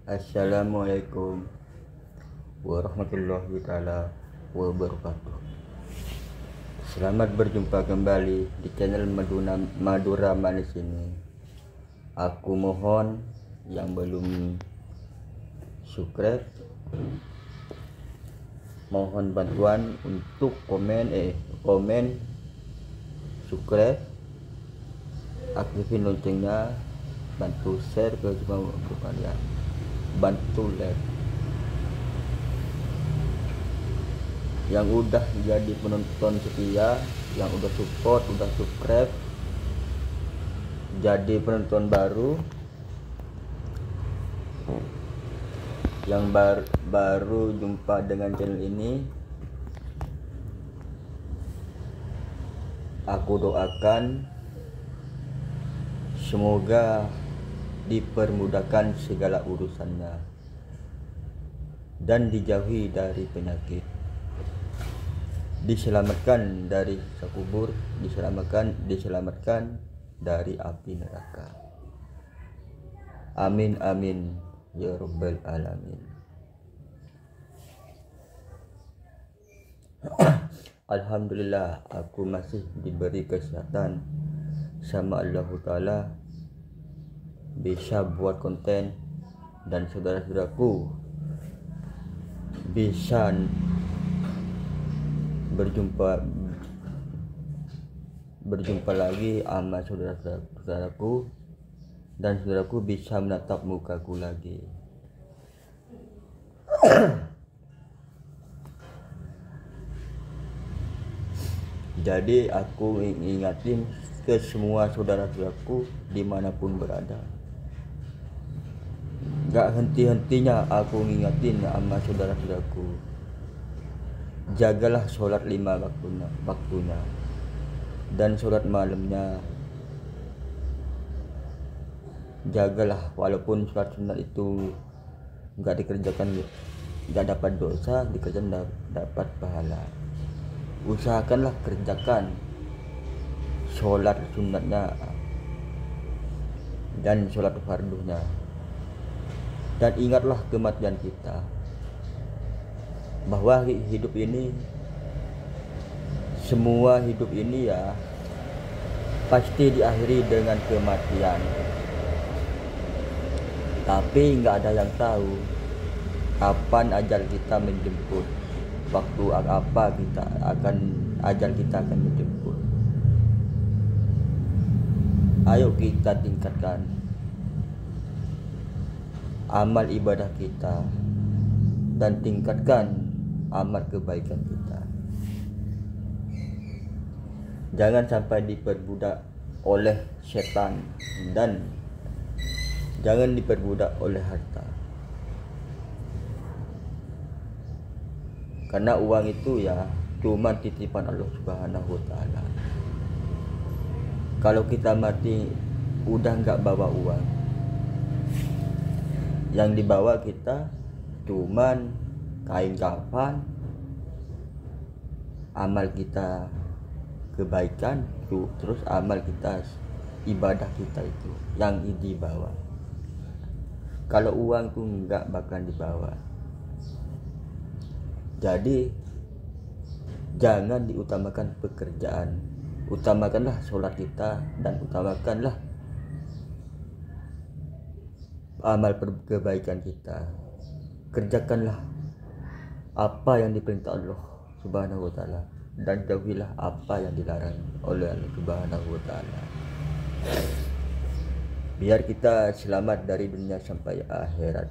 Assalamualaikum warahmatullahi taala wabarakatuh. Selamat berjumpa kembali di channel Madura Manis ini. Aku mohon yang belum subscribe, mohon bantuan untuk komen, subscribe, aktifin loncengnya, bantu share ke semua kalian, bantu like. Yang udah jadi penonton setia, yang udah support, udah subscribe, jadi penonton baru, yang baru jumpa dengan channel ini, aku doakan semoga dipermudahkan segala urusannya dan dijauhi dari penyakit, diselamatkan dari siksa kubur, diselamatkan dari api neraka. Amin amin ya rabbal alamin. Alhamdulillah, aku masih diberi kesehatan sama Allah Ta'ala, bisa buat konten, dan saudara-saudaraku bisa berjumpa lagi sama saudara-saudaraku, dan saudaraku bisa menatap mukaku lagi. Jadi aku ingatin ke semua saudara-saudaraku dimanapun berada, gak henti-hentinya aku ngingatin sama saudara-saudaraku, jagalah sholat 5 waktunya dan sholat malamnya. Jagalah, walaupun sholat sunat itu gak dikerjakan gak dapat dosa, dikerjakan dapat pahala. Usahakanlah kerjakan sholat sunatnya dan sholat fardunya. Dan ingatlah kematian kita, bahwa hidup ini, semua hidup ini ya pasti diakhiri dengan kematian. Tapi nggak ada yang tahu kapan ajal kita menjemput, waktu apa ajal kita akan menjemput. Ayo kita tingkatkan amal ibadah kita dan tingkatkan amal kebaikan kita. Jangan sampai diperbudak oleh setan dan jangan diperbudak oleh harta. Karena uang itu ya cuma titipan Allah Subhanahu wa Ta'ala. Kalau kita mati udah nggak bawa uang, yang dibawa kita cuman kain kafan, amal kita kebaikan, terus amal kita ibadah kita itu yang dibawa. Kalau uang tuh nggak bakal dibawa. Jadi jangan diutamakan pekerjaan, utamakanlah sholat kita dan utamakanlah amal kebaikan kita. Kerjakanlah apa yang diperintah Allah Subhanahu wa Ta'ala dan jauhilah apa yang dilarang oleh Allah Subhanahu wa Ta'ala, biar kita selamat dari dunia sampai akhirat.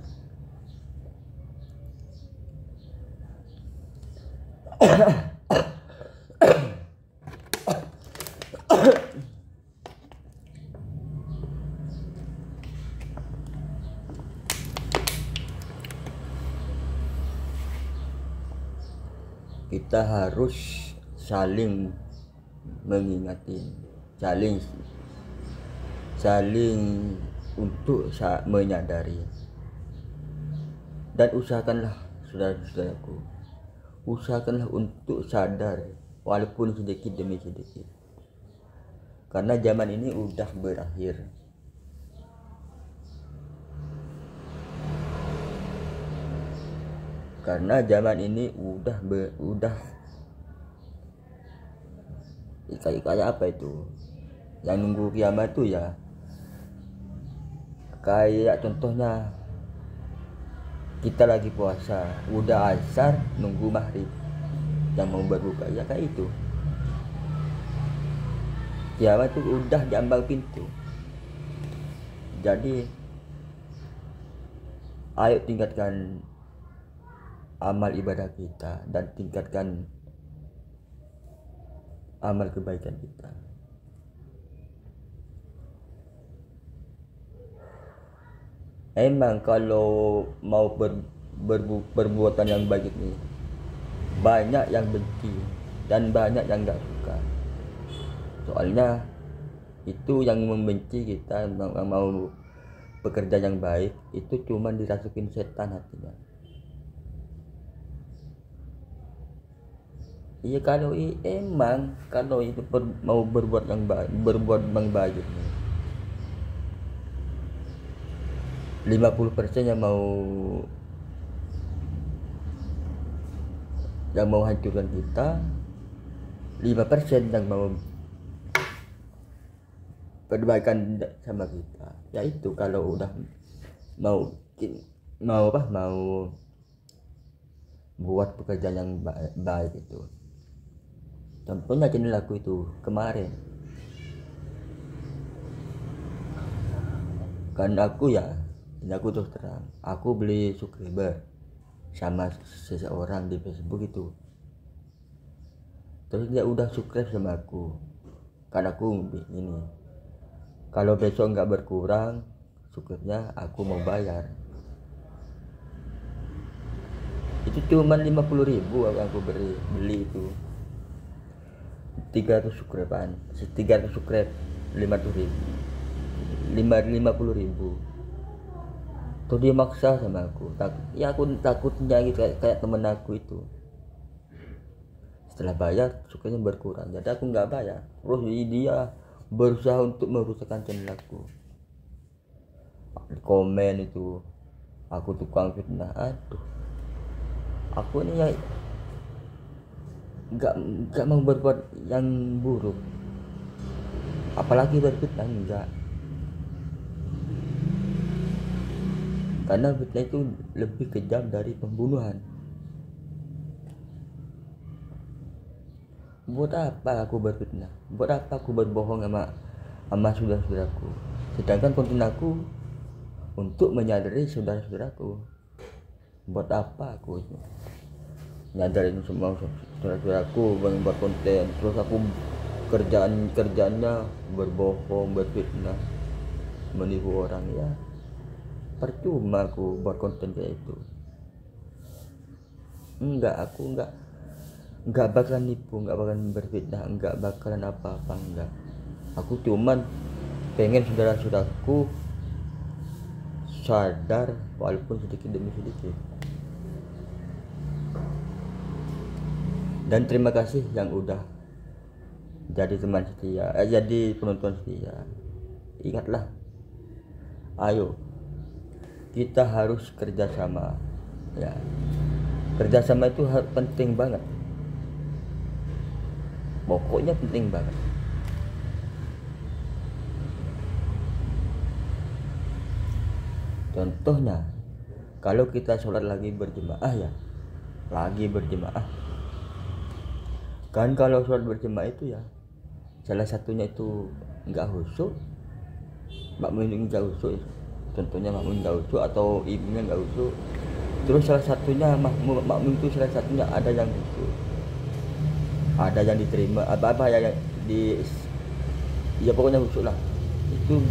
Kita harus saling mengingatin, saling untuk menyadari. Dan usahakanlah saudara-saudaraku, usahakanlah untuk sadar walaupun sedikit demi sedikit, karena zaman ini udah berakhir. karena zaman ini udah kayak apa itu, yang nunggu kiamat tuh ya kayak contohnya kita lagi puasa udah asar nunggu maghrib yang mau berbuka, ya kayak itu kiamat tuh udah di ambang pintu. Jadi ayo tingkatkan amal ibadah kita dan tingkatkan amal kebaikan kita. Emang kalau mau perbuatan yang baik ini banyak yang benci dan banyak yang nggak suka. Soalnya itu yang membenci kita, yang mau bekerja yang baik itu cuma dirasukin setan hatinya. Iya kalau emang kalau itu mau berbuat yang baik ini 50% yang mau hancurkan kita, 5% yang mau perbaikan sama kita. Yaitu kalau udah mau buat pekerjaan yang baik itu. Contohnya channel aku itu kemarin kan aku terus terang, aku beli subscriber sama seseorang di Facebook itu, terus dia udah subscribe sama aku, kan aku ini kalau besok nggak berkurang subscribe-nya aku mau bayar. Itu cuma 50.000 aku beli itu 300 subscribe 50.000. Tuh dia maksa sama aku. Aku takutnya gitu kayak temen aku itu. Setelah bayar sukanya berkurang. Jadi aku nggak bayar. Terus dia berusaha untuk merusakkan channel aku. Komen itu aku tukang fitnah. Aduh. Aku ini ya nggak mau berbuat yang buruk. Apalagi berfitnah enggak. Karena fitnah itu lebih kejam dari pembunuhan. Buat apa aku berfitnah? Buat apa aku berbohong sama saudara-saudaraku? Sedangkan konten aku untuk menyadari saudara-saudaraku. Buat apa aku itu? Nyadarin semua saudara-saudaraku buat konten, terus aku kerjaannya berbohong, berfitnah, menipu orang, ya percuma aku buat konten kayak itu. Aku enggak bakalan nipu, enggak bakalan berfitnah, enggak bakalan apa-apa, enggak. Aku cuman pengen saudara-saudaraku sadar walaupun sedikit demi sedikit. Dan terima kasih yang udah jadi teman setia, jadi penonton setia. Ingatlah, ayo kita harus kerjasama, ya. Kerjasama itu penting banget, pokoknya penting banget. Contohnya kalau kita sholat lagi berjemaah, kan kalau sholat berjemaah itu ya salah satunya itu nggak khusyuk, makmum nggak khusyuk. Contohnya makmum nggak khusyuk atau imamnya nggak khusyuk, terus salah satunya makmum itu salah satunya ada yang khusyuk, ada yang diterima apa ya ya pokoknya khusyuk lah, itu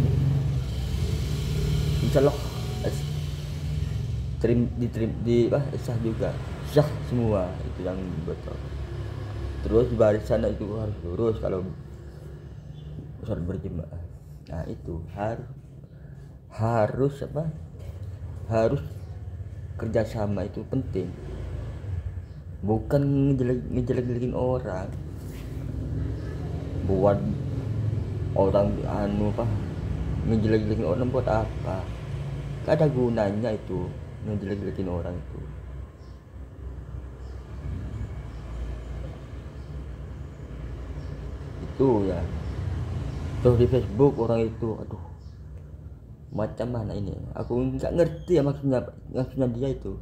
insyaallah sah juga, sah semua itu yang betul. Terus barisan itu harus lurus kalau sholat berjemaah. Nah itu harus kerjasama, itu penting, bukan ngejelek-jelekin orang, buat orang ngejelek-jelekin orang buat apa? Gak ada gunanya itu ngejelek-jelekin orang itu. itu ya. Terus di Facebook orang itu, aduh, macam mana ini? Aku nggak ngerti ya maksudnya dia itu.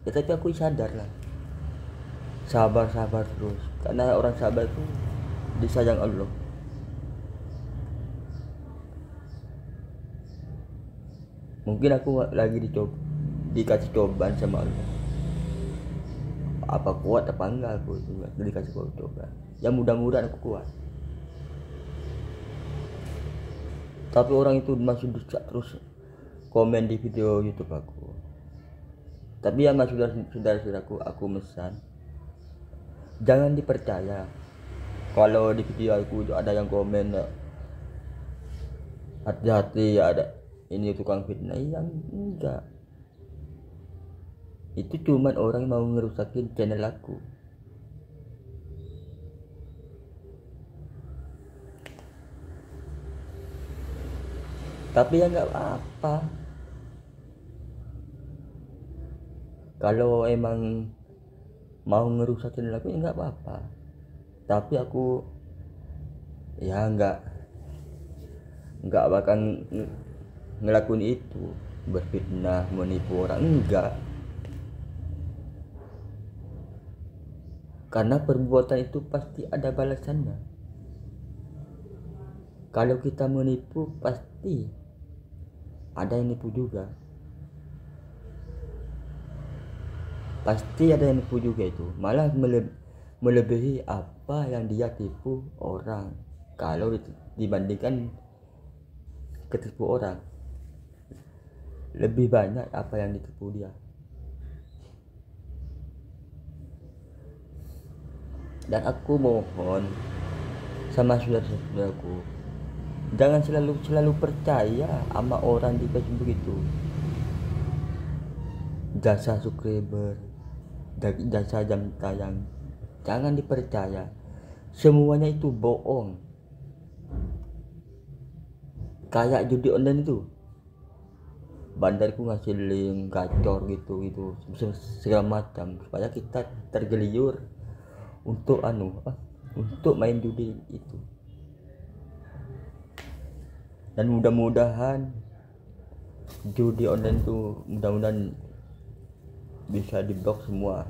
Ya tapi aku sadar lah, sabar terus, karena orang sabar itu disayang Allah. Mungkin aku lagi dikasih cobaan sama Allah. Apa kuat apa enggak aku juga dikasih cobaan. Ya mudah-mudahan aku kuat. Tapi orang itu masih bisa terus komen di video YouTube aku. Tapi ya mas saudara-saudaraku, aku mesan, jangan dipercaya kalau di video aku ada yang komen hati-hati ya, ada ini tukang fitnah. Yang enggak, itu cuman orang mau ngerusakin channel aku. Tapi ya nggak apa-apa, kalau emang mau ngerusak channel aku ya nggak apa-apa. Tapi aku ya nggak bakal ngelakuin itu, berfitnah, menipu orang, enggak. Karena perbuatan itu pasti ada balasannya. Kalau kita menipu pasti ada yang nipu juga. Pasti ada yang nipu juga itu. Malah melebihi apa yang dia tipu orang. Kalau dibandingkan ketipu orang, lebih banyak apa yang ditipu dia. Dan aku mohon sama saudara-saudaraku, jangan selalu percaya sama orang di Facebook itu. Jasa subscriber, jasa jam tayang, jangan dipercaya. Semuanya itu bohong. Kayak judi online itu, bandarku ngasih link gacor gitu segala macam supaya kita tergeliur untuk untuk main judi itu. Dan mudah-mudahan judi online tuh mudah-mudahan bisa diblok semua,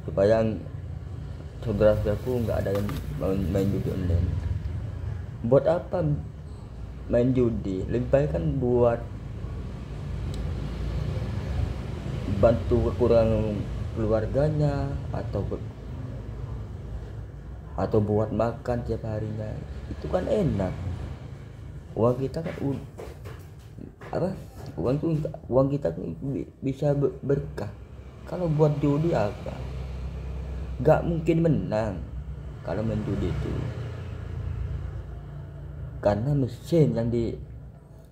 supaya saudara-saudaraku nggak ada yang main judi online. Buat apa main judi? Lebih baik kan buat bantu kekurangan keluarganya, atau buat makan tiap harinya. Itu kan enak. Uang kita kan uang kita bisa berkah. Kalau buat judi apa? Gak mungkin menang kalau main judi itu, karena mesin yang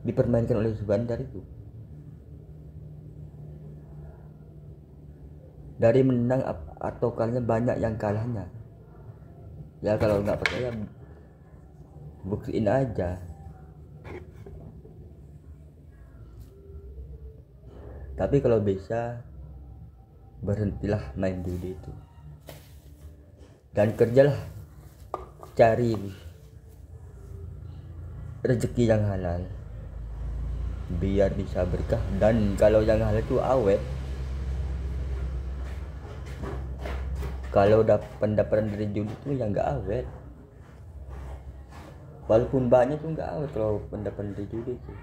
dipermainkan oleh si bandar itu. Dari menang atau kalahnya banyak yang kalahnya. Ya kalau nggak percaya buktiin aja. Tapi kalau bisa berhentilah main judi itu, dan kerjalah cari rezeki yang halal biar bisa berkah. Dan kalau yang halal itu awet. Kalau pendapatan dari judi itu yang nggak awet, walaupun banyak tuh nggak awet kalau pendapatan dari judi itu.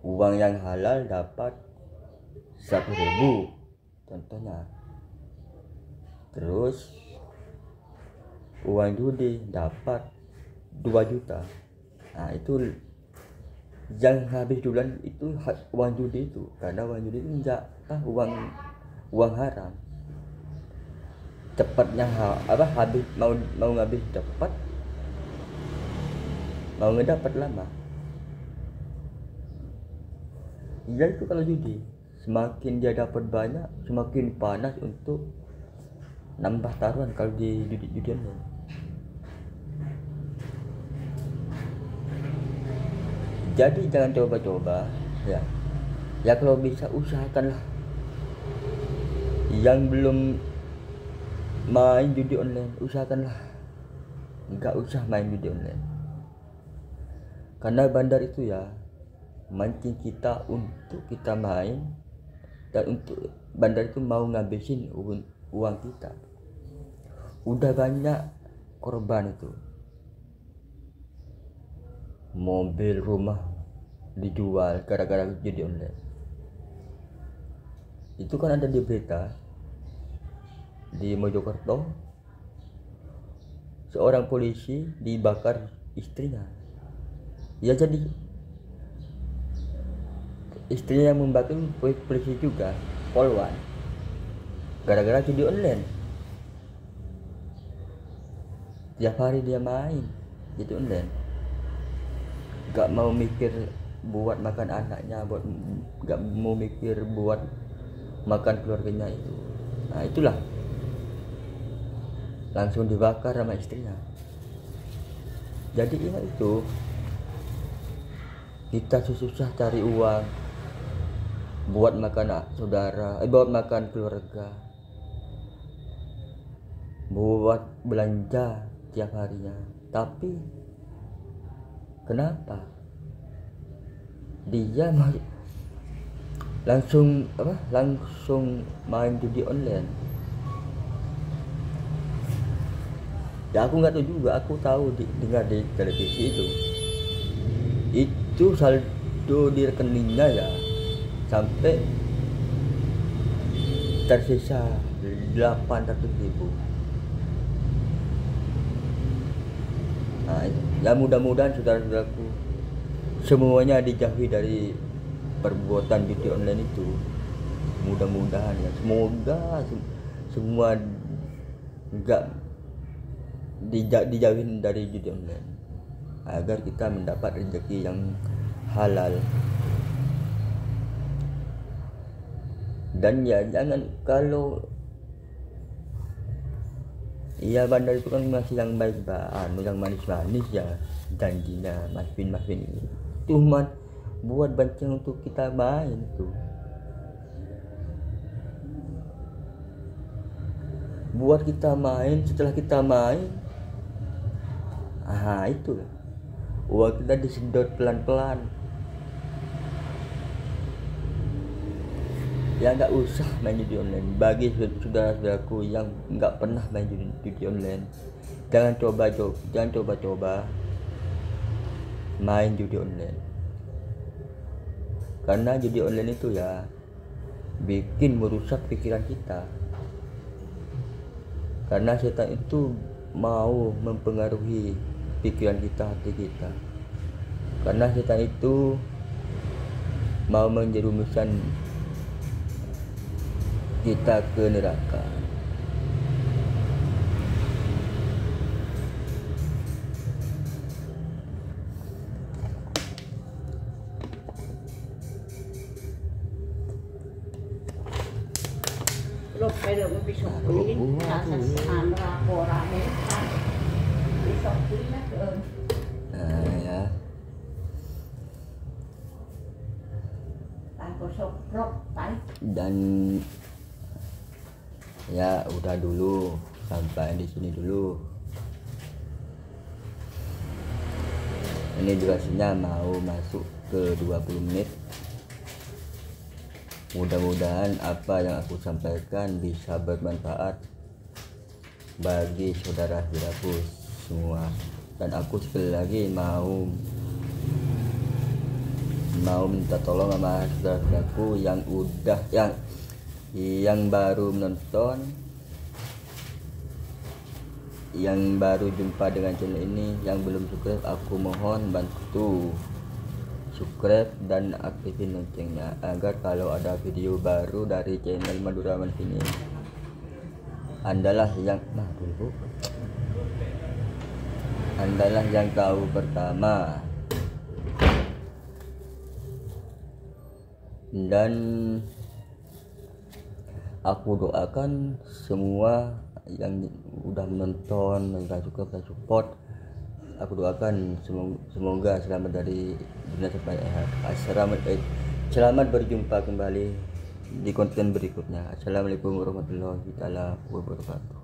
Uang yang halal dapat 1.000 contohnya, terus uang judi dapat 2 juta. Nah itu yang habis duluan itu uang judi itu, karena uang judi itu enggak uang haram. Cepatnya habis, mau ngabis cepat, mau ngedapat lama. Ya itu kalau judi, semakin dia dapat banyak, semakin panas untuk nambah taruhan kalau di judian. Jadi jangan coba-coba ya. Ya kalau bisa usahakanlah. Yang belum main judi online, usahakanlah nggak usah main judi online, karena bandar itu ya mancing kita untuk kita main, dan untuk bandar itu mau ngabisin uang kita. Udah banyak korban itu, mobil, rumah dijual gara-gara judi online. Itu kan ada di berita di Mojokerto, seorang polisi dibakar istrinya. Ya, jadi istrinya yang membakar polisi juga, polwan, gara-gara judi online. Tiap hari dia main judi online, gak mau mikir buat makan anaknya, gak mau mikir buat makan keluarganya itu. Nah itulah, langsung dibakar sama istrinya. Jadi ingat itu, kita susah cari uang buat makan saudara, buat makan keluarga, buat belanja tiap harinya. Tapi kenapa dia langsung main judi online? Ya aku nggak tahu juga, aku tahu dengar di televisi itu saldo di rekeningnya ya sampai tersisa 800.000. Nah, ya mudah-mudahan saudara-saudaraku semuanya dijauhi dari perbuatan judi online itu. Mudah-mudahan ya, semoga semua enggak dijauhin dari judi online, agar kita mendapat rezeki yang halal. Dan ya jangan, kalau iya bandar itu kan masih yang baik, yang manis-manis ya janjinya, Mas Vin ini cuman buat bancing untuk kita main tuh, buat kita main. Setelah kita main, itu uang kita disedot pelan-pelan. Ya nggak usah main judi online. Bagi saudara-saudaraku yang nggak pernah main judi online, jangan coba-coba main judi online, karena judi online itu ya bikin merusak pikiran kita. Karena setan itu mau mempengaruhi pikiran kita, hati kita. Karena setan itu mau menjerumuskan kita ke neraka. Lúc bây giờ mới bị sụp quý, ta sẽ ăn ra bò ra hết ta bị sụp quý mất rồi. Ya. Ta có sụp rốc tay. Dan ya udah dulu, sampai di sini dulu. Ini durasinya mau masuk ke 20 menit. Mudah-mudahan apa yang aku sampaikan bisa bermanfaat bagi saudara-saudaraku semua. Dan aku sekali lagi mau minta tolong sama saudara-saudaraku yang baru menonton, yang baru jumpa dengan channel ini, yang belum subscribe, aku mohon bantu subscribe dan aktifin loncengnya, agar kalau ada video baru dari channel Madura Mas ini, Andalah yang tahu pertama. Dan aku doakan semua yang udah menonton, yang suka support, aku doakan semoga selamat dari dunia sampai akhirat. Selamat berjumpa kembali di konten berikutnya. Assalamualaikum warahmatullahi wabarakatuh.